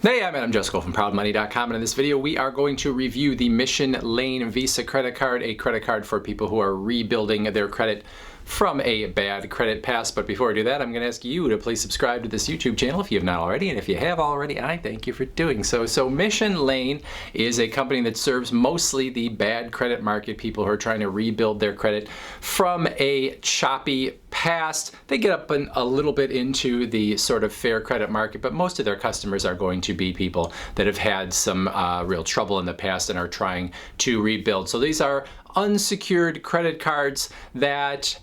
Hey, I'm Adam Jusko from ProudMoney.com, and in this video we are going to review the Mission Lane Visa credit card, a credit card for people who are rebuilding their credit from a bad credit past. But before I do that, I'm going to ask you to please subscribe to this YouTube channel if you have not already, and if you have already, I thank you for doing so. So Mission Lane is a company that serves mostly the bad credit market, people who are trying to rebuild their credit from a choppy past. They get up a little bit into the sort of fair credit market, but most of their customers are going to be people that have had some real trouble in the past and are trying to rebuild. So these are unsecured credit cards that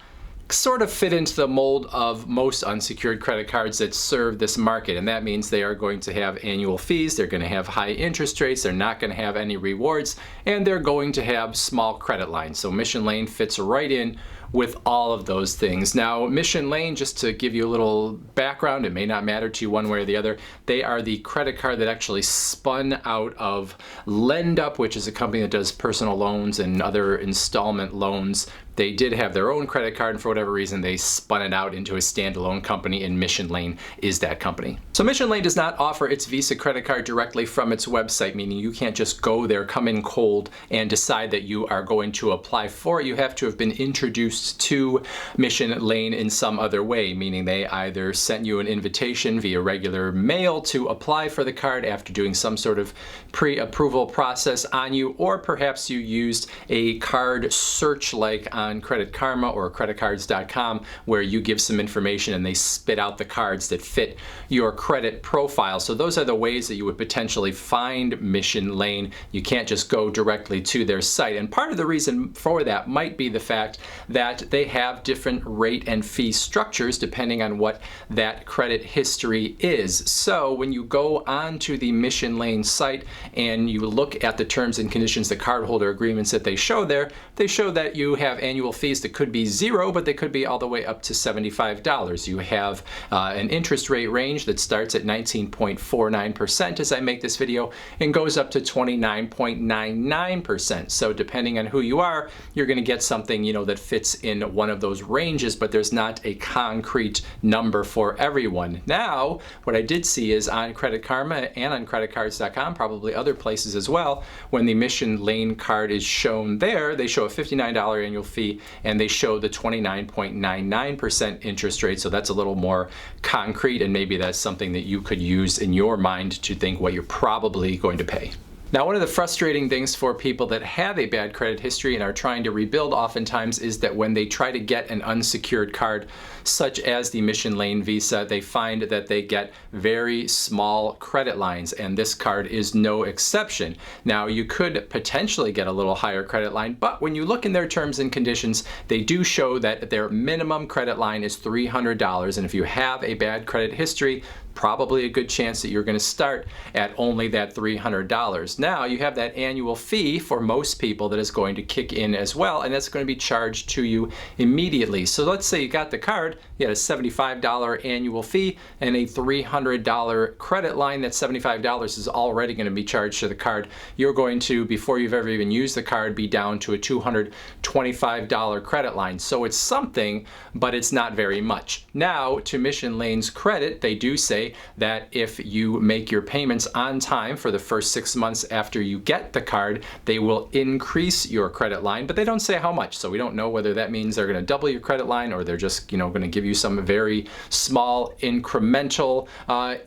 sort of fit into the mold of most unsecured credit cards that serve this market, and that means they are going to have annual fees, they're going to have high interest rates, they're not going to have any rewards, and they're going to have small credit lines. So Mission Lane fits right in with all of those things. Now, Mission Lane, just to give you a little background, it may not matter to you one way or the other, they are the credit card that actually spun out of LendUp, which is a company that does personal loans and other installment loans. They did have their own credit card, and for whatever reason, they spun it out into a standalone company, and Mission Lane is that company. So Mission Lane does not offer its Visa credit card directly from its website, meaning you can't just go there, come in cold, and decide that you are going to apply for it. You have to have been introduced to Mission Lane in some other way, meaning they either sent you an invitation via regular mail to apply for the card after doing some sort of pre-approval process on you, or perhaps you used a card search like on Credit Karma or creditcards.com, where you give some information and they spit out the cards that fit your credit profile. So those are the ways that you would potentially find Mission Lane. You can't just go directly to their site. And part of the reason for that might be the fact that they have different rate and fee structures depending on what that credit history is. So when you go onto the Mission Lane site and you look at the terms and conditions, the cardholder agreements that they show there, they show that you have annual fees that could be zero, but they could be all the way up to $75. You have an interest rate range that starts at 19.49% as I make this video and goes up to 29.99%. So depending on who you are, you're going to get something, you know, that fits in one of those ranges, but there's not a concrete number for everyone. Now, what I did see is on Credit Karma and on creditcards.com, probably other places as well, when the Mission Lane card is shown there, they show a $59 annual fee and they show the 29.99% interest rate. So that's a little more concrete, and maybe that's something that you could use in your mind to think what you're probably going to pay. Now, one of the frustrating things for people that have a bad credit history and are trying to rebuild oftentimes is that when they try to get an unsecured card, such as the Mission Lane Visa, they find that they get very small credit lines, and this card is no exception. Now, you could potentially get a little higher credit line, but when you look in their terms and conditions, they do show that their minimum credit line is $300, and if you have a bad credit history, probably a good chance that you're going to start at only that $300. Now, you have that annual fee for most people that is going to kick in as well, and that's going to be charged to you immediately. So let's say you got the card, you had a $75 annual fee and a $300 credit line. That $75 is already going to be charged to the card. You're going to, before you've ever even used the card, be down to a $225 credit line. So it's something, but it's not very much. Now, to Mission Lane's credit, they do say that if you make your payments on time for the first 6 months after you get the card, they will increase your credit line, but they don't say how much. So we don't know whether that means they're going to double your credit line, or they're just, you know, going to give you some very small incremental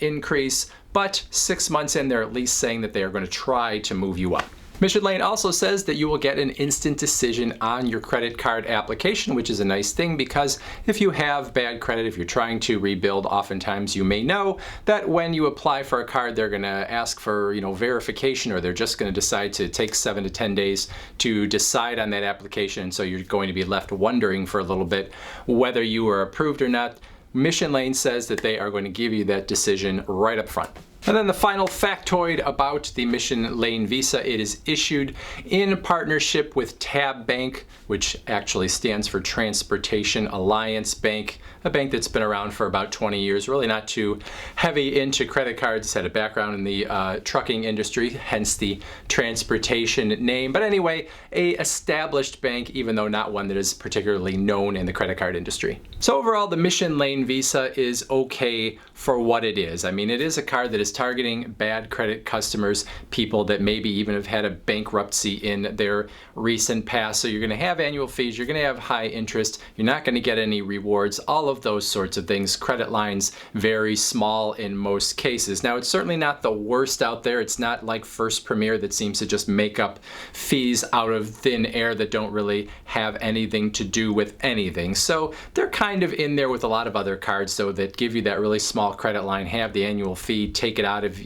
increase. But 6 months in, they're at least saying that they are going to try to move you up. Mission Lane also says that you will get an instant decision on your credit card application, which is a nice thing, because if you have bad credit, if you're trying to rebuild, oftentimes you may know that when you apply for a card, they're going to ask for, you know, verification, or they're just going to decide to take 7 to 10 days to decide on that application. And so you're going to be left wondering for a little bit whether you were approved or not. Mission Lane says that they are going to give you that decision right up front. And then the final factoid about the Mission Lane Visa: it is issued in partnership with Tab Bank, which actually stands for Transportation Alliance Bank, a bank that's been around for about 20 years, really not too heavy into credit cards. It's had a background in the trucking industry, hence the transportation name. But anyway, a established bank, even though not one that is particularly known in the credit card industry. So overall, the Mission Lane Visa is okay for what it is. I mean, it is a card that is targeting bad credit customers, people that maybe even have had a bankruptcy in their recent past. So you're going to have annual fees, you're going to have high interest, you're not going to get any rewards, all of those sorts of things. Credit lines very small in most cases. Now, it's certainly not the worst out there. It's not like First Premier that seems to just make up fees out of thin air that don't really have anything to do with anything. So they're kind of in there with a lot of other cards, though, that give you that really small credit line, have the annual fee, take it out of,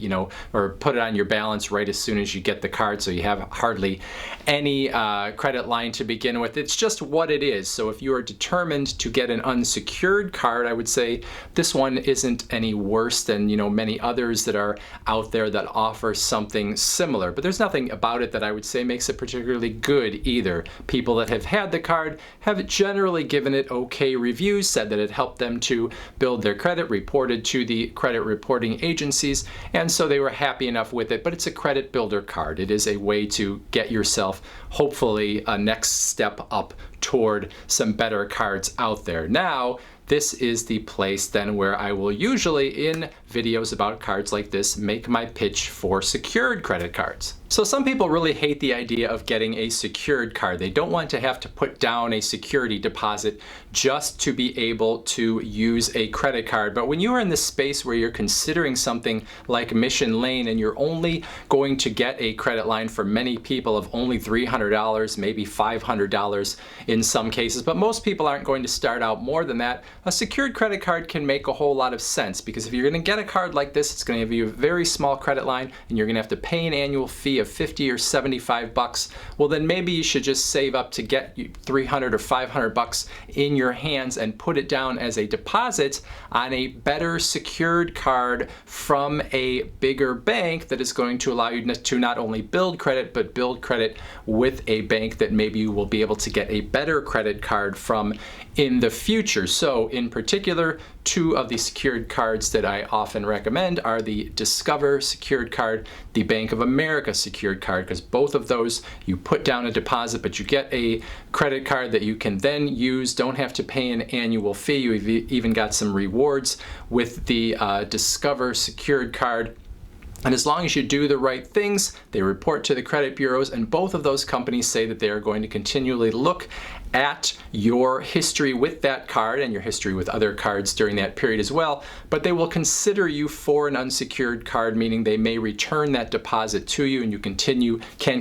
or put it on your balance right as soon as you get the card, so you have hardly any credit line to begin with. It's just what it is. So if you are determined to get an unsecured card, I would say this one isn't any worse than, many others that are out there that offer something similar. But there's nothing about it that I would say makes it particularly good either. People that have had the card have generally given it okay reviews, said that it helped them to build their credit, reported to the credit reporting agencies, and so they were happy enough with it. But it's a credit builder card. It is a way to get yourself, hopefully, a next step up toward some better cards out there. Now, this is the place then where I will usually, in videos about cards like this, make my pitch for secured credit cards. So some people really hate the idea of getting a secured card. They don't want to have to put down a security deposit just to be able to use a credit card. But when you are in this space where you're considering something like Mission Lane and you're only going to get a credit line for many people of only $300, maybe $500 in some cases, but most people aren't going to start out more than that, a secured credit card can make a whole lot of sense, because if you're going to get a card like this, it's going to give you a very small credit line and you're going to have to pay an annual fee of $50 or $75. Well, then maybe you should just save up to get $300 or $500 in your hands and put it down as a deposit on a better secured card from a bigger bank that is going to allow you to not only build credit, but build credit with a bank that maybe you will be able to get a better credit card from in the future. So in particular, two of the secured cards that I often recommend are the Discover secured card, the Bank of America secured card, because both of those you put down a deposit, but you get a credit card that you can then use, don't have to pay an annual fee. You've even got some rewards with the Discover secured card. And as long as you do the right things, they report to the credit bureaus, and both of those companies say that they are going to continually look at your history with that card and your history with other cards during that period as well, but they will consider you for an unsecured card, meaning they may return that deposit to you and you can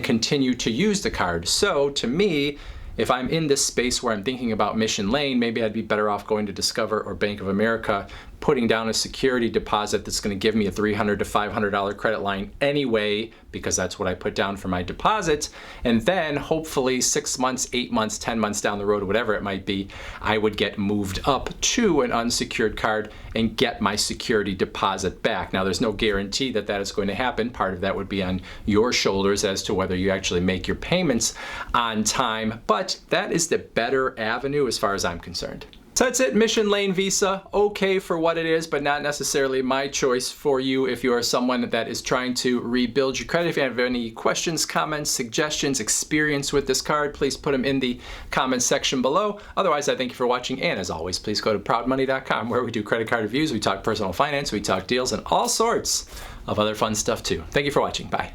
continue to use the card. So to me, if I'm in this space where I'm thinking about Mission Lane, maybe I'd be better off going to Discover or Bank of America, putting down a security deposit that's going to give me a $300 to $500 credit line anyway, because that's what I put down for my deposit. And then hopefully 6 months, 8 months, 10 months down the road, whatever it might be, I would get moved up to an unsecured card and get my security deposit back. Now, there's no guarantee that that is going to happen. Part of that would be on your shoulders as to whether you actually make your payments on time, but that is the better avenue as far as I'm concerned. So that's it, Mission Lane Visa, okay for what it is, but not necessarily my choice for you if you are someone that is trying to rebuild your credit. If you have any questions, comments, suggestions, experience with this card, please put them in the comments section below. Otherwise, I thank you for watching, and as always, please go to proudmoney.com, where we do credit card reviews, we talk personal finance, we talk deals, and all sorts of other fun stuff too. Thank you for watching. Bye.